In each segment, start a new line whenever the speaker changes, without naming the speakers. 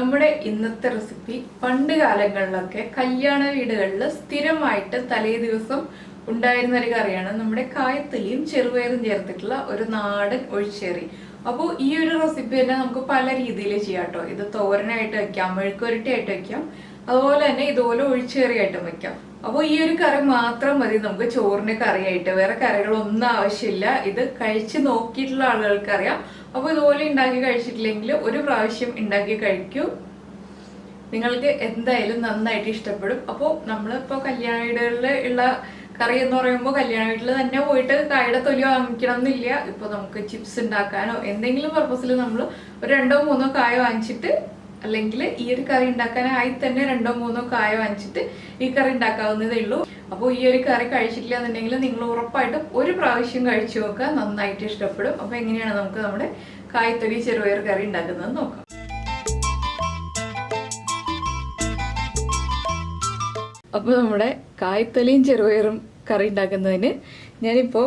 നമ്മുടെ ഇന്നത്തെ റെസിപ്പി പണ്ട് കാലങ്ങളിലൊക്കെ കല്യാണ വീടുകളിൽ സ്ഥിരമായിട്ട് തലേ ദിവസം ഉണ്ടായിരുന്ന ഒരു കറിയാണ് നമ്മുടെ കായത്തൊലിയും ചെറുപയറും ചേർത്തിട്ടുള്ള ഒരു നാടൻ ഒഴിച്ചേറി. അപ്പോൾ ഈ ഒരു റെസിപ്പി തന്നെ നമുക്ക് പല രീതിയിൽ ചെയ്യാം കേട്ടോ. ഇത് തോരനായിട്ട് വെക്കാം, മെഴുക്കുവരട്ടിയായിട്ട് വെക്കാം, അതുപോലെ തന്നെ ഇതുപോലെ ഒഴിച്ചേറിയായിട്ടും വെക്കാം. അപ്പോൾ ഈ ഒരു കറി മാത്രം മതി നമുക്ക് ചോറിന് കറിയായിട്ട്, വേറെ കറികളൊന്നും ആവശ്യമില്ല. ഇത് കഴിച്ച് നോക്കിയിട്ടുള്ള ആളുകൾക്ക് അറിയാം. അപ്പോൾ ഇതുപോലെ ഉണ്ടാക്കി കഴിച്ചിട്ടില്ലെങ്കിൽ ഒരു പ്രാവശ്യം ഉണ്ടാക്കി കഴിക്കൂ, നിങ്ങൾക്ക് എന്തായാലും നന്നായിട്ട് ഇഷ്ടപ്പെടും. അപ്പോൾ നമ്മളിപ്പോൾ കല്യാണ വീടുകളിൽ ഉള്ള കറി എന്ന് പറയുമ്പോൾ കല്യാണ വീട്ടിൽ തന്നെ പോയിട്ട് കായുടെ തൊലി വാങ്ങിക്കണം എന്നില്ല. ഇപ്പോൾ നമുക്ക് ചിപ്സ് ഉണ്ടാക്കാനോ എന്തെങ്കിലും പർപ്പസിൽ നമ്മൾ ഒരു 2-3 കായ വാങ്ങിച്ചിട്ട്, അല്ലെങ്കിൽ ഈ ഒരു കറി ഉണ്ടാക്കാനായി തന്നെ 2-3 കായ വാങ്ങിച്ചിട്ട് ഈ കറി ഉണ്ടാക്കാവുന്നതേ ഉള്ളൂ. അപ്പോൾ ഈ ഒരു കറി കഴിച്ചിട്ടില്ല എന്നുണ്ടെങ്കിൽ നിങ്ങൾ ഉറപ്പായിട്ടും ഒരു പ്രാവശ്യം കഴിച്ചു നോക്കുക, നന്നായിട്ട് ഇഷ്ടപ്പെടും. അപ്പോൾ എങ്ങനെയാണ് നമുക്ക് നമ്മുടെ കായത്തൊലി ചെറുപയർ കറി ഉണ്ടാക്കുന്നത് നോക്കാം. അപ്പോൾ നമ്മുടെ കായത്തൊലിയും ചെറുപയറും കറി ഉണ്ടാക്കുന്നതിന് ഞാനിപ്പോൾ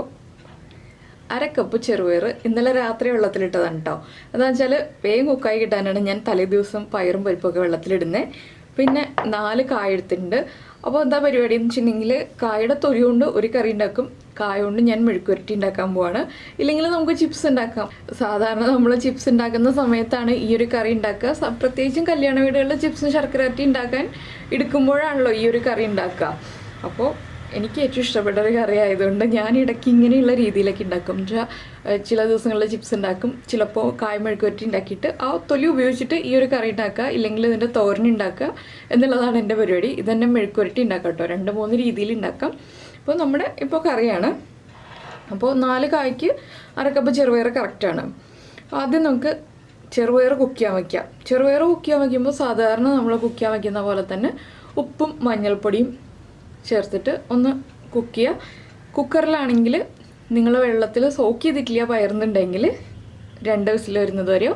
1/2 കപ്പ് ചെറുപയർ ഇന്നലെ രാത്രി വെള്ളത്തിലിട്ടതാണ് കേട്ടോ. എന്താണെന്ന് വെച്ചാൽ വേഗം കുക്കായി കിട്ടാനാണ് ഞാൻ തലേ ദിവസം പയറും പരിപ്പൊക്കെ വെള്ളത്തിലിടുന്നത്. പിന്നെ 4 കായ എടുത്തിട്ടുണ്ട്. അപ്പോൾ എന്താ പരിപാടി എന്ന് വെച്ചിട്ടുണ്ടെങ്കിൽ കായയുടെ തൊലി കൊണ്ട് ഒരു കറി ഉണ്ടാക്കും, കായ കൊണ്ട് ഞാൻ മെഴുക്കുവരട്ടി ഉണ്ടാക്കാൻ പോവാണ്. ഇല്ലെങ്കിൽ നമുക്ക് ചിപ്സ് ഉണ്ടാക്കാം. സാധാരണ നമ്മൾ ചിപ്സ് ഉണ്ടാക്കുന്ന സമയത്താണ് ഈ ഒരു കറി ഉണ്ടാക്കുക. പ്രത്യേകിച്ചും കല്യാണ വീടുകളിൽ ചിപ്സും ശർക്കര വരട്ടി ഉണ്ടാക്കാൻ എടുക്കുമ്പോഴാണല്ലോ ഈ ഒരു കറി ഉണ്ടാക്കുക. അപ്പോൾ എനിക്ക് ഏറ്റവും ഇഷ്ടപ്പെട്ട ഒരു കറി ആയതുകൊണ്ട് ഞാൻ ഇടയ്ക്ക് ഇങ്ങനെയുള്ള രീതിയിലൊക്കെ ഉണ്ടാക്കും. ചില ദിവസങ്ങളിൽ ചിപ്സ് ഉണ്ടാക്കും, ചിലപ്പോൾ കായ മെഴുക്കുവരട്ടി ഉണ്ടാക്കിയിട്ട് ആ തൊലി ഉപയോഗിച്ചിട്ട് ഈ ഒരു കറി ഉണ്ടാക്കുക, ഇല്ലെങ്കിൽ ഇതിൻ്റെ തോരൻ ഉണ്ടാക്കുക എന്നുള്ളതാണ് എൻ്റെ പരിപാടി. ഇതെന്നെ മെഴുക്കുവരട്ടി ഉണ്ടാക്കാം കേട്ടോ. 2-3 രീതിയിൽ ഉണ്ടാക്കാം. അപ്പോൾ നമ്മുടെ ഇപ്പോൾ കറിയാണ്. അപ്പോൾ 4 കായ്ക്ക് 1/2 കപ്പ് ചെറുപയർ കറക്റ്റാണ്. ആദ്യം നമുക്ക് ചെറുപയർ കുക്ക് ചെയ്യാൻ വയ്ക്കാം. ചെറുപയർ കുക്ക് ചെയ്യാൻ വയ്ക്കുമ്പോൾ സാധാരണ നമ്മൾ കുക്ക് ചെയ്യാൻ വയ്ക്കുന്ന പോലെ തന്നെ ഉപ്പും മഞ്ഞൾപ്പൊടിയും ചേർത്തിട്ട് ഒന്ന് കുക്ക് ചെയ്യുക. കുക്കറിലാണെങ്കിൽ നിങ്ങൾ വെള്ളത്തിൽ സോക്ക് ചെയ്തിട്ടില്ല പയറുന്നുണ്ടെങ്കിൽ 2 വിസിൽ വരുന്നത് വരെയോ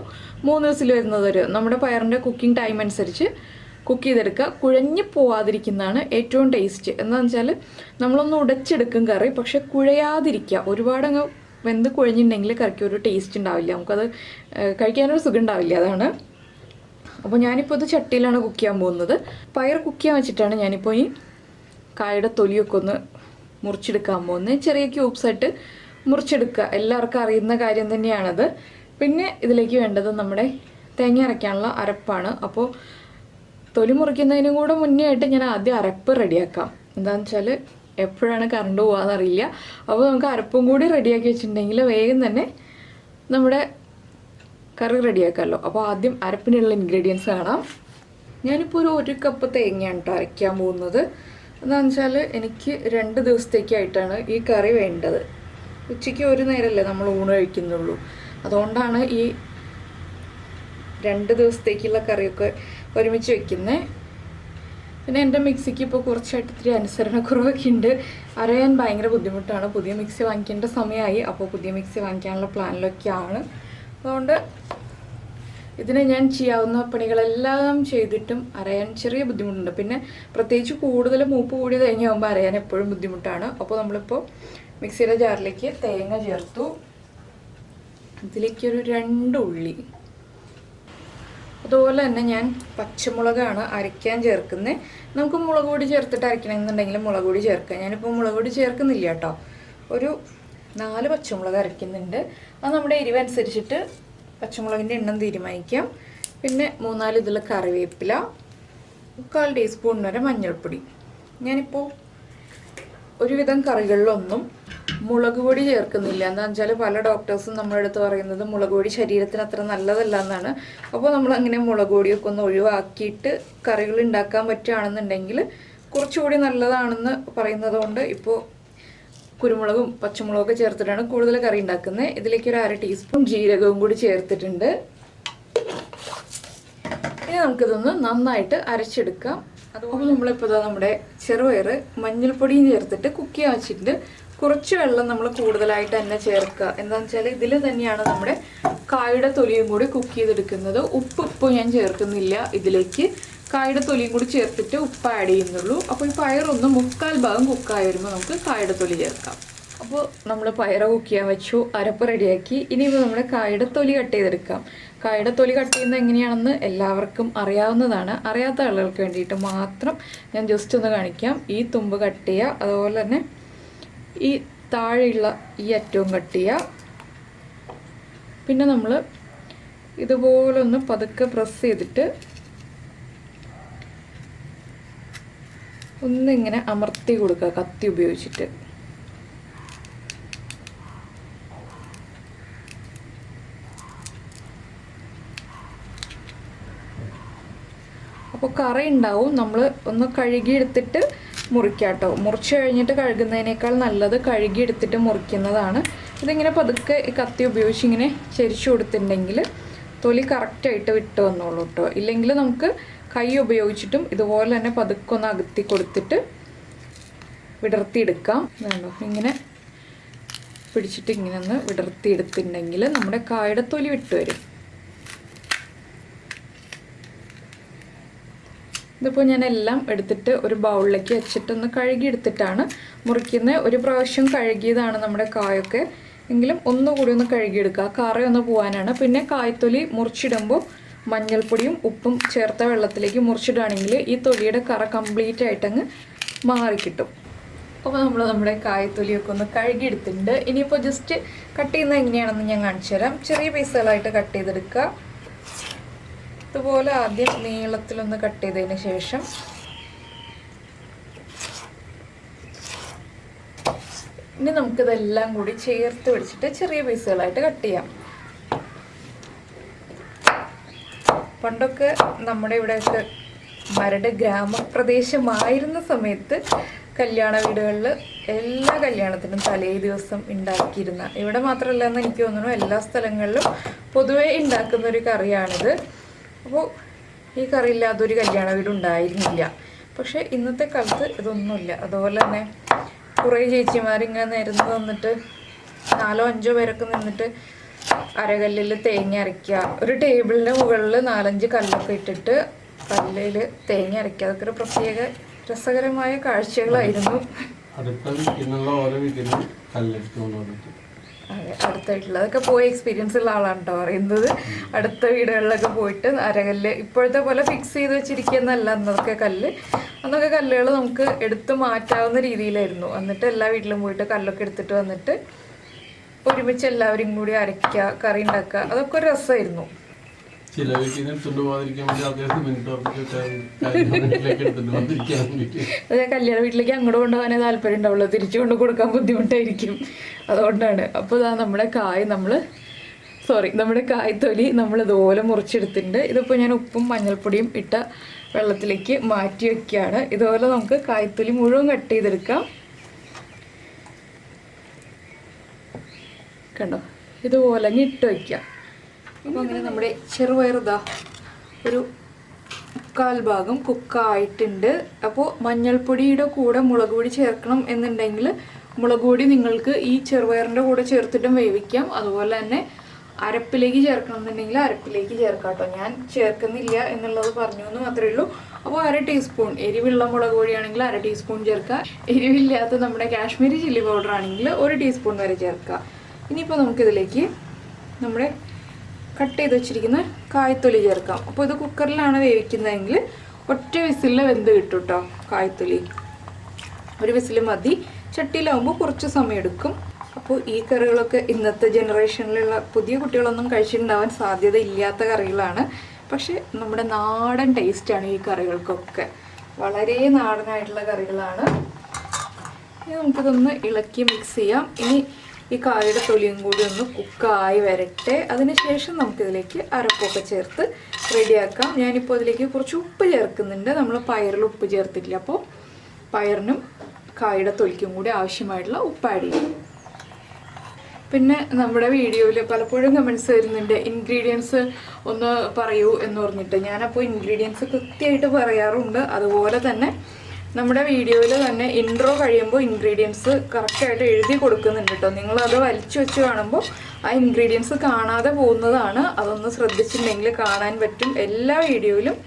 3 വിസിൽ വരുന്നത് വരെയോ നമ്മുടെ പയറിൻ്റെ കുക്കിംഗ് ടൈം അനുസരിച്ച് കുക്ക് ചെയ്തെടുക്കുക. കുഴഞ്ഞു പോവാതിരിക്കുന്നതാണ് ഏറ്റവും ടേസ്റ്റ്. എന്താണെന്ന് വെച്ചാൽ നമ്മളൊന്ന് ഉടച്ചെടുക്കും കറി, പക്ഷെ കുഴയാതിരിക്കുക. ഒരുപാടങ്ങ് വെന്ത് കുഴഞ്ഞിട്ടുണ്ടെങ്കിൽ കറിക്ക് ഒരു ടേസ്റ്റ് ഉണ്ടാവില്ല, നമുക്കത് കഴിക്കാനൊരു സുഖം ഉണ്ടാവില്ല. അതാണ്. അപ്പോൾ ഞാനിപ്പോൾ ഇത് ചട്ടിയിലാണ് കുക്ക് ചെയ്യാൻ പോകുന്നത്. പയർ കുക്ക് ചെയ്യാൻ വെച്ചിട്ടാണ് ഞാനിപ്പോൾ ഈ കായുടെ തൊലിയൊക്കെ ഒന്ന് മുറിച്ചെടുക്കാൻ പോകുന്നത്. ചെറിയ ക്യൂബ്സായിട്ട് മുറിച്ചെടുക്കുക. എല്ലാവർക്കും അറിയുന്ന കാര്യം തന്നെയാണത്. പിന്നെ ഇതിലേക്ക് വേണ്ടത് നമ്മുടെ തേങ്ങ അരയ്ക്കാനുള്ള അരപ്പാണ്. അപ്പോൾ തൊലി മുറിക്കുന്നതിനും കൂടെ മുന്നേ ആയിട്ട് ഞാൻ ആദ്യം അരപ്പ് റെഡിയാക്കാം. എന്താണെന്ന് വെച്ചാൽ എപ്പോഴാണ് കറണ്ട് പോകാമെന്നറിയില്ല. അപ്പോൾ നമുക്ക് അരപ്പും കൂടി റെഡിയാക്കി വെച്ചിട്ടുണ്ടെങ്കിൽ വേഗം തന്നെ നമ്മുടെ കറി റെഡിയാക്കാമല്ലോ. അപ്പോൾ ആദ്യം അരപ്പിനുള്ള ഇൻഗ്രീഡിയൻസ് കാണാം. ഞാനിപ്പോൾ ഒരു കപ്പ് തേങ്ങയാണ് കേട്ടോ അരയ്ക്കാൻ പോകുന്നത്. എന്താണെന്ന് വെച്ചാൽ എനിക്ക് 2 ദിവസത്തേക്കായിട്ടാണ് ഈ കറി വേണ്ടത്. ഉച്ചയ്ക്ക് ഒരു നേരമല്ലേ നമ്മൾ ഊണ് കഴിക്കുന്നുള്ളൂ. അതുകൊണ്ടാണ് ഈ 2 ദിവസത്തേക്കുള്ള കറിയൊക്കെ ഒരുമിച്ച് വയ്ക്കുന്നത്. പിന്നെ എൻ്റെ മിക്സിക്ക് ഇപ്പോൾ കുറച്ചായിട്ട് ഇത്തിരി അനുസരണക്കുറവൊക്കെ ഉണ്ട്. അരയാൻ ഭയങ്കര ബുദ്ധിമുട്ടാണ്. പുതിയ മിക്സി വാങ്ങിക്കേണ്ട സമയമായി. അപ്പോൾ പുതിയ മിക്സി വാങ്ങിക്കാനുള്ള പ്ലാനിലൊക്കെയാണ്. അതുകൊണ്ട് ഇതിനെ ഞാൻ ചെയ്യാവുന്ന പണികളെല്ലാം ചെയ്തിട്ടും അരയാൻ ചെറിയ ബുദ്ധിമുട്ടുണ്ട്. പിന്നെ പ്രത്യേകിച്ച് കൂടുതൽ മൂപ്പ് കൂടിയ തേങ്ങയാകുമ്പോൾ അരയാൻ എപ്പോഴും ബുദ്ധിമുട്ടാണ്. അപ്പോൾ നമ്മളിപ്പോൾ മിക്സിയുടെ ജാറിലേക്ക് തേങ്ങ ചേർത്തു. ഇതിലേക്കൊരു 2 ഉള്ളി, അതുപോലെ തന്നെ ഞാൻ പച്ചമുളകാണ് അരയ്ക്കാൻ ചേർക്കുന്നത്. നമുക്ക് മുളക് പൊടി ചേർത്തിട്ട് അരയ്ക്കണമെന്നുണ്ടെങ്കിൽ മുളക് പൊടി ചേർക്കാം. ഞാനിപ്പോൾ മുളക് പൊടി ചേർക്കുന്നില്ല കേട്ടോ. ഒരു 4 പച്ചമുളക് അരയ്ക്കുന്നുണ്ട്. അത് നമ്മുടെ എരിവനുസരിച്ചിട്ട് പച്ചമുളകിൻ്റെ എണ്ണം തീരുമാനിക്കാം. പിന്നെ 3-4 ഇതിൽ കറിവേപ്പില, 1/4 ടീസ്പൂൺ വരെ മഞ്ഞൾപ്പൊടി. ഞാനിപ്പോൾ ഒരുവിധം കറികളിലൊന്നും മുളക് പൊടി ചേർക്കുന്നില്ല. എന്താണെന്ന് വെച്ചാൽ പല ഡോക്ടേഴ്സും നമ്മുടെ അടുത്ത് പറയുന്നത് മുളക് പൊടി ശരീരത്തിന് അത്ര നല്ലതല്ല എന്നാണ്. അപ്പോൾ നമ്മളങ്ങനെ മുളക് പൊടിയൊക്കെ ഒന്ന് ഒഴിവാക്കിയിട്ട് കറികൾ ഉണ്ടാക്കാൻ പറ്റുകയാണെന്നുണ്ടെങ്കിൽ കുറച്ചുകൂടി നല്ലതാണെന്ന് പറയുന്നത് കൊണ്ട് ഇപ്പോൾ കുരുമുളകും പച്ചമുളകൊക്കെ ചേർത്തിട്ടാണ് കൂടുതൽ കറി ഉണ്ടാക്കുന്നത്. ഇതിലേക്ക് ഒരു 1/2 ടീസ്പൂൺ ജീരകവും കൂടി ചേർത്തിട്ടുണ്ട്. ഇനി നമുക്കിതൊന്ന് നന്നായിട്ട് അരച്ചെടുക്കാം. അതുപോലെ നമ്മളിപ്പോൾ നമ്മുടെ ചെറുപയർ മഞ്ഞൾപ്പൊടിയും ചേർത്തിട്ട് കുക്ക് ചെയ്യാൻ വെച്ചിട്ടുണ്ട്. കുറച്ച് വെള്ളം നമ്മൾ കൂടുതലായിട്ട് തന്നെ ചേർക്കുക. എന്താണെന്ന് വെച്ചാൽ ഇതിൽ തന്നെയാണ് നമ്മുടെ കായുടെ തൊലിയും കൂടി കുക്ക് ചെയ്തെടുക്കുന്നത്. ഉപ്പ് ഇപ്പോൾ ഞാൻ ചേർക്കുന്നില്ല. ഇതിലേക്ക് കായുടെ തൊലിയും കൂടി ചേർത്തിട്ട് ഉപ്പ് ആഡ് ചെയ്യുന്നുള്ളൂ. അപ്പോൾ ഈ പയറൊന്ന് 3/4 ഭാഗം കുക്കായി വരുമ്പോൾ നമുക്ക് കായുടെ തൊലി ചേർക്കാം. അപ്പോൾ നമ്മൾ പയറ് കുക്ക് ചെയ്യാൻ വെച്ചു, അരപ്പ് റെഡിയാക്കി. ഇനിയിപ്പോൾ നമ്മുടെ കായുടെ തൊലി കട്ട് ചെയ്തെടുക്കാം. കായുടെ തൊലി കട്ട് ചെയ്യുന്നത് എങ്ങനെയാണെന്ന് എല്ലാവർക്കും അറിയാവുന്നതാണ്. അറിയാത്ത ആളുകൾക്ക് വേണ്ടിയിട്ട് മാത്രം ഞാൻ ജസ്റ്റ് ഒന്ന് കാണിക്കാം. ഈ തുമ്പ് കട്ട് ചെയ്യുക, അതുപോലെ തന്നെ ഈ താഴെയുള്ള ഈ അറ്റവും കട്ട് ചെയ്യുക. പിന്നെ നമ്മൾ ഇതുപോലൊന്ന് പതുക്കെ പ്രസ് ചെയ്തിട്ട് ഒന്നിങ്ങനെ അമർത്തി കൊടുക്കുക കത്തി ഉപയോഗിച്ചിട്ട്. അപ്പോൾ കറി ഉണ്ടാവും. നമ്മൾ ഒന്ന് കഴുകിയെടുത്തിട്ട് മുറിക്കാം കേട്ടോ. മുറിച്ച് കഴിഞ്ഞിട്ട് കഴുകുന്നതിനേക്കാൾ നല്ലത് കഴുകിയെടുത്തിട്ട് മുറിക്കുന്നതാണ്. ഇതിങ്ങനെ പതുക്കെ കത്തി ഉപയോഗിച്ച് ഇങ്ങനെ ചരിച്ചു കൊടുത്തിട്ടുണ്ടെങ്കിൽ തൊലി കറക്റ്റായിട്ട് വിട്ട് വന്നോളൂ കേട്ടോ. ഇല്ലെങ്കിൽ നമുക്ക് കൈ ഉപയോഗിച്ചിട്ടും ഇതുപോലെ തന്നെ പതുക്കെ ഒന്ന് അകത്തി കൊടുത്തിട്ട് വിടർത്തിയെടുക്കാം. വേണ്ടോ, ഇങ്ങനെ പിടിച്ചിട്ട് ഇങ്ങനെ ഒന്ന് വിടർത്തിയെടുത്തിട്ടുണ്ടെങ്കിൽ നമ്മുടെ കായുടെ തൊലി വിട്ട് വരും. ഇതിപ്പോൾ ഞാൻ എല്ലാം എടുത്തിട്ട് ഒരു ബൗളിലേക്ക് വെച്ചിട്ടൊന്ന് കഴുകിയെടുത്തിട്ടാണ് മുറിക്കുന്നത്. ഒരു പ്രാവശ്യം കഴുകിയതാണ് നമ്മുടെ കായൊക്കെ, എങ്കിലും ഒന്നുകൂടി ഒന്ന് കഴുകിയെടുക്കുക, കറയൊന്ന് പോകാനാണ്. പിന്നെ കായ്ത്തൊലി മുറിച്ചിടുമ്പോൾ മഞ്ഞൾപ്പൊടിയും ഉപ്പും ചേർത്ത വെള്ളത്തിലേക്ക് മുറിച്ചിടുകയാണെങ്കിൽ ഈ തൊലിയുടെ കറ കംപ്ലീറ്റ് ആയിട്ടങ്ങ് മാറിക്കിട്ടും. അപ്പോൾ നമ്മൾ നമ്മുടെ കായ്ത്തൊലിയൊക്കെ ഒന്ന് കഴുകിയെടുത്തിട്ടുണ്ട്. ഇനിയിപ്പോൾ ജസ്റ്റ് കട്ട് ചെയ്യുന്നത് എങ്ങനെയാണെന്ന് ഞാൻ കാണിച്ചു തരാം. ചെറിയ പീസുകളായിട്ട് കട്ട് ചെയ്തെടുക്കുക. ഇതുപോലെ ആദ്യം നീളത്തിലൊന്ന് കട്ട് ചെയ്തതിന് ശേഷം ഇനി നമുക്കിതെല്ലാം കൂടി ചേർത്ത് പിടിച്ചിട്ട് ചെറിയ പീസുകളായിട്ട് കട്ട് ചെയ്യാം. പണ്ടൊക്കെ നമ്മുടെ ഇവിടെയൊക്കെ മരട് ഗ്രാമപ്രദേശമായിരുന്ന സമയത്ത് കല്യാണ വീടുകളിൽ എല്ലാ കല്യാണത്തിനും തലേ ദിവസം ഉണ്ടാക്കിയിരുന്ന, ഇവിടെ മാത്രമല്ല എന്ന് എനിക്ക് തോന്നുന്നു എല്ലാ സ്ഥലങ്ങളിലും പൊതുവേ ഉണ്ടാക്കുന്ന ഒരു കറിയാണിത്. അപ്പോൾ ഈ കറി ഇല്ലാതൊരു കല്യാണ വീട് ഉണ്ടായിരുന്നില്ല. പക്ഷേ ഇന്നത്തെ കാലത്ത് ഇതൊന്നുമില്ല. അതുപോലെ തന്നെ കുറേ ചേച്ചിമാരിങ്ങനെ നിരന്ന് വന്നിട്ട് 4-5 പേരൊക്കെ നിന്നിട്ട് അരകല്ലിൽ തേങ്ങ അരയ്ക്കുക. ഒരു ടേബിളിൻ്റെ മുകളിൽ 4-5 കല്ലൊക്കെ ഇട്ടിട്ട് കല്ലിൽ തേങ്ങ അരയ്ക്കുക. അതൊക്കെ ഒരു പ്രത്യേക രസകരമായ കാഴ്ചകളായിരുന്നു. അതെ, അടുത്തായിട്ടുള്ള അതൊക്കെ പോയി എക്സ്പീരിയൻസ് ഉള്ള ആളാണ് കേട്ടോ പറയുന്നത്. അടുത്ത വീടുകളിലൊക്കെ പോയിട്ട് അരകല്ല് ഇപ്പോഴത്തെ പോലെ ഫിക്സ് ചെയ്ത് വെച്ചിരിക്കുന്നല്ല അന്നൊക്കെ കല്ല്. അന്നൊക്കെ കല്ലുകൾ നമുക്ക് എടുത്ത് മാറ്റാവുന്ന രീതിയിലായിരുന്നു. എന്നിട്ട് എല്ലാ വീട്ടിലും പോയിട്ട് കല്ലൊക്കെ എടുത്തിട്ട് വന്നിട്ട് ഒരുമിച്ച് എല്ലാവരും കൂടി അരയ്ക്കുക, കറി ഉണ്ടാക്കുക. അതൊക്കെ ഒരു രസമായിരുന്നു. അതെ, കല്യാണ വീട്ടിലേക്ക് അങ്ങോട്ട് കൊണ്ടുപോകാനേ താല്പര്യം ഉണ്ടാവുള്ളൂ, തിരിച്ചു കൊണ്ട് കൊടുക്കാൻ ബുദ്ധിമുട്ടായിരിക്കും. അതുകൊണ്ടാണ്. അപ്പോൾ ഇതാ നമ്മുടെ കായ്ത്തൊലി നമ്മൾ ഇതുപോലെ മുറിച്ചെടുത്തിട്ടുണ്ട്. ഇതിപ്പോൾ ഞാൻ ഉപ്പും മഞ്ഞൾപ്പൊടിയും ഇട്ട വെള്ളത്തിലേക്ക് മാറ്റി വെക്കുകയാണ്. ഇതുപോലെ നമുക്ക് കായ്ത്തൊലി മുഴുവൻ കട്ട് ചെയ്തെടുക്കാം. കണ്ടോ, ഇതുപോലെ ഇട്ട് വയ്ക്കാം. അപ്പോൾ അങ്ങനെ നമ്മുടെ ചെറുപയർ ഒരു 1/4 ഭാഗം കുക്കായിട്ടുണ്ട്. അപ്പോൾ മഞ്ഞൾപ്പൊടിയുടെ കൂടെ മുളക് പൊടി ചേർക്കണം എന്നുണ്ടെങ്കിൽ മുളക് പൊടി നിങ്ങൾക്ക് ഈ ചെറുപയറിൻ്റെ കൂടെ ചേർത്തിട്ടും വേവിക്കാം. അതുപോലെ തന്നെ അരപ്പിലേക്ക് ചേർക്കണം എന്നുണ്ടെങ്കിൽ അരപ്പിലേക്ക് ചേർക്കാം കേട്ടോ. ഞാൻ ചേർക്കുന്നില്ല എന്നുള്ളത് പറഞ്ഞു എന്ന് മാത്രമേ ഉള്ളൂ. അപ്പോൾ 1/2 ടീസ്പൂൺ എരിവുള്ള മുളക് പൊടിയാണെങ്കിൽ 1/2 ടീസ്പൂൺ ചേർക്കുക. എരിവില്ലാത്ത നമ്മുടെ കാശ്മീരി ചില്ലി പൗഡർ ആണെങ്കിൽ 1 ടീസ്പൂൺ വരെ ചേർക്കുക. ഇനിയിപ്പോൾ നമുക്കിതിലേക്ക് നമ്മുടെ കട്ട് ചെയ്ത് വെച്ചിരിക്കുന്ന കായ്ത്തൊലി ചേർക്കാം. അപ്പോൾ ഇത് കുക്കറിലാണ് വേവിക്കുന്നതെങ്കിൽ ഒറ്റ വിസിലിൽ വെന്ത് കിട്ടും കേട്ടോ. കായ്ത്തൊലി ഒരു വിസിൽ മതി. ചട്ടിയിലാവുമ്പോൾ കുറച്ച് സമയം എടുക്കും. അപ്പോൾ ഈ കറികളൊക്കെ ഇന്നത്തെ ജനറേഷനിലുള്ള പുതിയ കുട്ടികളൊന്നും കഴിച്ചിട്ടുണ്ടാവാൻ സാധ്യത ഇല്ലാത്ത കറികളാണ്. പക്ഷേ നമ്മുടെ നാടൻ ടേസ്റ്റാണ് ഈ കറികൾക്കൊക്കെ. വളരെ നാടനായിട്ടുള്ള കറികളാണ്. ഇനി നമുക്കിതൊന്ന് ഇളക്കി മിക്സ് ചെയ്യാം. ഇനി ഈ കായുടെ തൊലിയും കൂടി ഒന്ന് കുക്കായി വരട്ടെ. അതിനുശേഷം നമുക്കിതിലേക്ക് അരപ്പൊക്കെ ചേർത്ത് റെഡിയാക്കാം. ഞാനിപ്പോൾ അതിലേക്ക് കുറച്ച് ഉപ്പ് ചേർക്കുന്നുണ്ട്. നമ്മൾ പയറിൽ ഉപ്പ് ചേർത്തിട്ടില്ല. അപ്പോൾ പയറിനും കായുടെ തൊലിക്കും കൂടി ആവശ്യമായിട്ടുള്ള ഉപ്പ് ആഡ് ചെയ്യും. പിന്നെ നമ്മുടെ വീഡിയോയിൽ പലപ്പോഴും കമൻസ് വരുന്നുണ്ട്, ഇൻഗ്രീഡിയൻസ് ഒന്ന് പറയൂ എന്ന് പറഞ്ഞിട്ട്. ഞാനപ്പോൾ ഇൻഗ്രീഡിയൻസ് കൃത്യമായിട്ട് പറയാറുണ്ട്. അതുപോലെ തന്നെ നമ്മുടെ വീഡിയോയിൽ തന്നെ ഇൻട്രോ കഴിയുമ്പോൾ ഇൻഗ്രീഡിയൻസ് കറക്റ്റായിട്ട് എഴുതി കൊടുക്കുന്നുണ്ട് കേട്ടോ. നിങ്ങളത് വലിച്ചു വെച്ച് കാണുമ്പോൾ ആ ഇൻഗ്രീഡിയൻസ് കാണാതെ പോകുന്നതാണ്. അതൊന്ന് ശ്രദ്ധിച്ചിട്ടുണ്ടെങ്കിൽ കാണാൻ പറ്റും. എല്ലാ വീഡിയോയിലും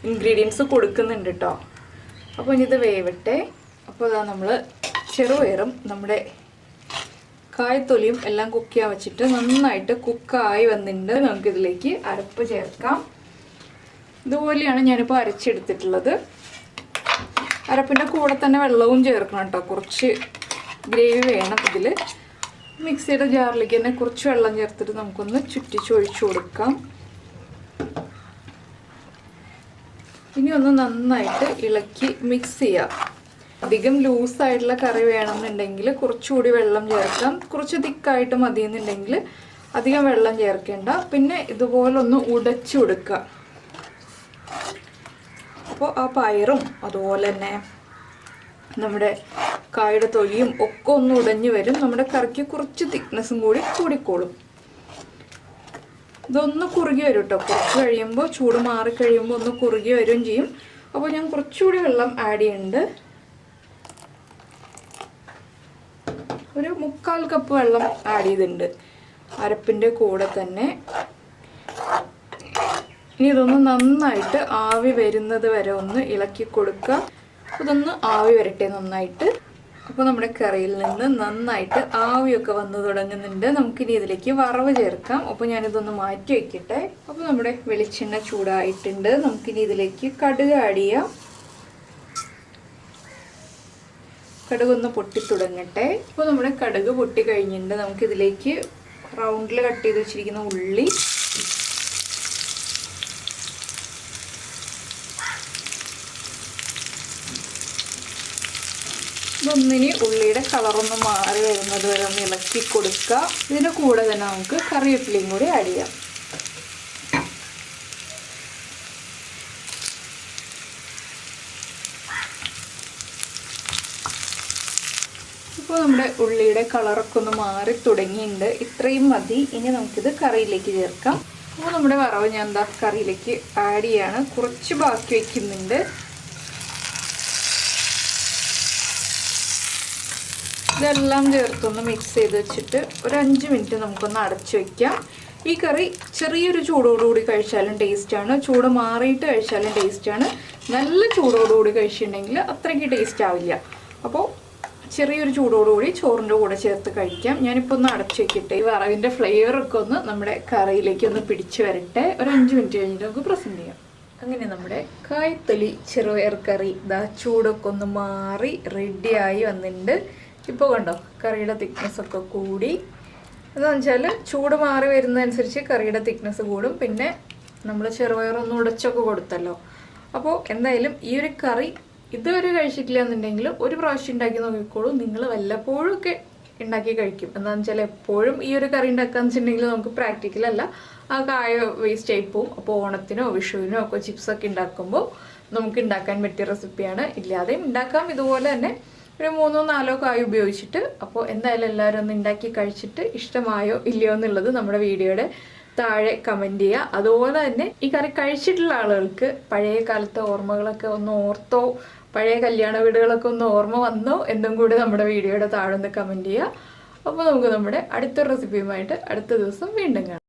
ഇൻഗ്രീഡിയൻസ് കൊടുക്കുന്നുണ്ട് കേട്ടോ. അപ്പോൾ ഇനി ഇത് വേവട്ടെ. അപ്പോൾ ഇതാ നമ്മൾ ചെറുപയറും നമ്മുടെ കായ്ത്തൊലിയും എല്ലാം കുക്ക് ചെയ്യാൻ വെച്ചിട്ട് നന്നായിട്ട് കുക്കായി വന്നിട്ടുണ്ട്. നമുക്കിതിലേക്ക് അരപ്പ് ചേർക്കാം. ഇതുപോലെയാണ് ഞാനിപ്പോൾ അരച്ചെടുത്തിട്ടുള്ളത്. അരപ്പിൻ്റെ കൂടെ തന്നെ വെള്ളവും ചേർക്കണം കേട്ടോ. കുറച്ച് ഗ്രേവി വേണം ഇതിൽ. മിക്സിയുടെ ജാറിലേക്ക് തന്നെ കുറച്ച് വെള്ളം ചേർത്തിട്ട് നമുക്കൊന്ന് ചുറ്റിച്ചൊഴിച്ചു കൊടുക്കാം. ഇനി ഒന്ന് നന്നായിട്ട് ഇളക്കി മിക്സ് ചെയ്യാം. അധികം ലൂസായിട്ടുള്ള കറി വേണമെന്നുണ്ടെങ്കിൽ കുറച്ചുകൂടി വെള്ളം ചേർക്കാം. കുറച്ച് തിക്കായിട്ട് മതിയെന്നുണ്ടെങ്കിൽ അധികം വെള്ളം ചേർക്കേണ്ട. പിന്നെ ഇതുപോലൊന്ന് ഉടച്ചു കൊടുക്കുക. അപ്പോൾ ആ പയറും അതുപോലെ തന്നെ നമ്മുടെ കായുടെ തൊലിയും ഒക്കെ ഒന്ന് ഉടഞ്ഞു വരും. നമ്മുടെ കറിക്ക് കുറച്ച് തിക്നെസ്സും കൂടി കൂടിക്കോളും. ഇതൊന്ന് കുറുകി വരും കേട്ടോ. കുറച്ച് കഴിയുമ്പോൾ ചൂട് മാറിക്കഴിയുമ്പോൾ ഒന്ന് കുറുകി വരികയും ചെയ്യും. അപ്പോൾ ഞാൻ കുറച്ചുകൂടി വെള്ളം ആഡ് ചെയ്യുന്നുണ്ട്. ഒരു 3/4 കപ്പ് വെള്ളം ആഡ് ചെയ്തിട്ടുണ്ട് അരപ്പിൻ്റെ കൂടെ തന്നെ. ഇനി ഇതൊന്ന് നന്നായിട്ട് ആവി വരുന്നത് വരെ ഒന്ന് ഇളക്കി കൊടുക്കുക. ഇതൊന്ന് ആവി വരട്ടെ നന്നായിട്ട്. അപ്പോൾ നമ്മുടെ കറിയിൽ നിന്ന് നന്നായിട്ട് ആവിയൊക്കെ വന്നു തുടങ്ങുന്നുണ്ട്. നമുക്കിനി ഇതിലേക്ക് വറവ് ചേർക്കാം. അപ്പോൾ ഞാനിതൊന്ന് മാറ്റി വയ്ക്കട്ടെ. അപ്പോൾ നമ്മുടെ വെളിച്ചെണ്ണ ചൂടായിട്ടുണ്ട്. നമുക്കിനി ഇതിലേക്ക് കടുക് ആഡ് ചെയ്യാം. കടുകൊന്ന് പൊട്ടി തുടങ്ങട്ടെ. അപ്പോൾ നമ്മുടെ കടുക് പൊട്ടി കഴിഞ്ഞിട്ടുണ്ട്. നമുക്കിതിലേക്ക് റൗണ്ടിൽ കട്ട് ചെയ്ത് വെച്ചിരിക്കുന്ന ഉള്ളി, ഇതൊന്നിനി ഉള്ളിയുടെ കളറൊന്ന് മാറി വരുന്നത് വരെ ഒന്ന് ഇളക്കി കൊടുക്കുക. ഇതിൻ്റെ കൂടെ തന്നെ നമുക്ക് കറിവേപ്പിലയും കൂടി ആഡ് ചെയ്യാം. ഇപ്പോൾ നമ്മുടെ ഉള്ളിയുടെ കളറൊക്കെ ഒന്ന് മാറി തുടങ്ങിയിട്ടുണ്ട്. ഇത്രയും മതി. ഇനി നമുക്കിത് കറിയിലേക്ക് ചേർക്കാം. അപ്പോൾ നമ്മുടെ വറവ് ഞാൻ എന്താ കറിയിലേക്ക് ആഡ് ചെയ്യാണ്. കുറച്ച് ബാക്കി വയ്ക്കുന്നുണ്ട്. ഇതെല്ലാം ചേർത്തൊന്ന് മിക്സ് ചെയ്ത് വെച്ചിട്ട് ഒരു 5 മിനിറ്റ് നമുക്കൊന്ന് അടച്ചു വയ്ക്കാം. ഈ കറി ചെറിയൊരു ചൂടോടുകൂടി കഴിച്ചാലും ടേസ്റ്റാണ്. ചൂട് മാറിയിട്ട് കഴിച്ചാലും ടേസ്റ്റാണ്. നല്ല ചൂടോടുകൂടി കഴിച്ചിട്ടുണ്ടെങ്കിൽ അത്രയ്ക്ക് ടേസ്റ്റ് ആവില്ല. അപ്പോൾ ചെറിയൊരു ചൂടോടുകൂടി ചോറിൻ്റെ കൂടെ ചേർത്ത് കഴിക്കാം. ഞാനിപ്പോൾ ഒന്ന് അടച്ചു വയ്ക്കട്ടെ. ഈ വറവിൻ്റെ ഫ്ലേവറൊക്കെ ഒന്ന് നമ്മുടെ കറിയിലേക്ക് ഒന്ന് പിടിച്ചു വരട്ടെ. ഒരു 5 മിനിറ്റ് കഴിഞ്ഞിട്ട് നമുക്ക് പ്രസൻറ്റ് ചെയ്യാം. അങ്ങനെ നമ്മുടെ കായ്ത്തൊലി ചെറുപയർ കറി ചൂടൊക്കെ ഒന്ന് മാറി റെഡിയായി വന്നിട്ടുണ്ട്. ഇപ്പോൾ കണ്ടോ കറിയുടെ തിക്നെസ്സൊക്കെ കൂടി. എന്താണെന്ന് വെച്ചാൽ ചൂട് മാറി വരുന്നതനുസരിച്ച് കറിയുടെ തിക്നെസ് കൂടും. പിന്നെ നമ്മൾ ചെറുപയറൊന്ന് ഉടച്ചൊക്കെ കൊടുത്തല്ലോ. അപ്പോൾ എന്തായാലും ഈ ഒരു കറി ഇതുവരെ കഴിച്ചിട്ടില്ല എന്നുണ്ടെങ്കിൽ ഒരു പ്രാവശ്യം ഉണ്ടാക്കി നോക്കിക്കോളൂ. നിങ്ങൾ വല്ലപ്പോഴും ഒക്കെ ഉണ്ടാക്കി കഴിക്കും. എന്താണെന്ന് വെച്ചാൽ എപ്പോഴും ഈ ഒരു കറി ഉണ്ടാക്കാന്ന് വെച്ചിട്ടുണ്ടെങ്കിൽ നമുക്ക് പ്രാക്ടിക്കലല്ല. ആ കായ വേസ്റ്റ് ആയി പോവും. അപ്പോൾ ഓണത്തിനോ വിഷുവിനോ ഒക്കെ ചിപ്സൊക്കെ ഉണ്ടാക്കുമ്പോൾ നമുക്ക് ഉണ്ടാക്കാൻ പറ്റിയ റെസിപ്പിയാണ്. ഇല്ലാതെയും ഉണ്ടാക്കാം ഇതുപോലെ തന്നെ ഒരു 3-4 കായ ഉപയോഗിച്ചിട്ട്. അപ്പോൾ എന്തായാലും എല്ലാവരും ഒന്ന് ഉണ്ടാക്കി കഴിച്ചിട്ട് ഇഷ്ടമായോ ഇല്ലയോ എന്നുള്ളത് നമ്മുടെ വീഡിയോയുടെ താഴെ കമൻറ്റ് ചെയ്യുക. അതുപോലെ തന്നെ ഈ കറി കഴിച്ചിട്ടുള്ള ആളുകൾക്ക് പഴയ കാലത്തെ ഓർമ്മകളൊക്കെ ഒന്ന് ഓർത്തോ, പഴയ കല്യാണ വീടുകളൊക്കെ ഒന്ന് ഓർമ്മ വന്നോ എന്നും കൂടി നമ്മുടെ വീഡിയോയുടെ താഴെ ഒന്ന് കമൻറ്റ് ചെയ്യുക. അപ്പോൾ നമുക്ക് നമ്മുടെ അടുത്ത റെസിപ്പിയുമായിട്ട് അടുത്ത ദിവസം വീണ്ടും കാണാം.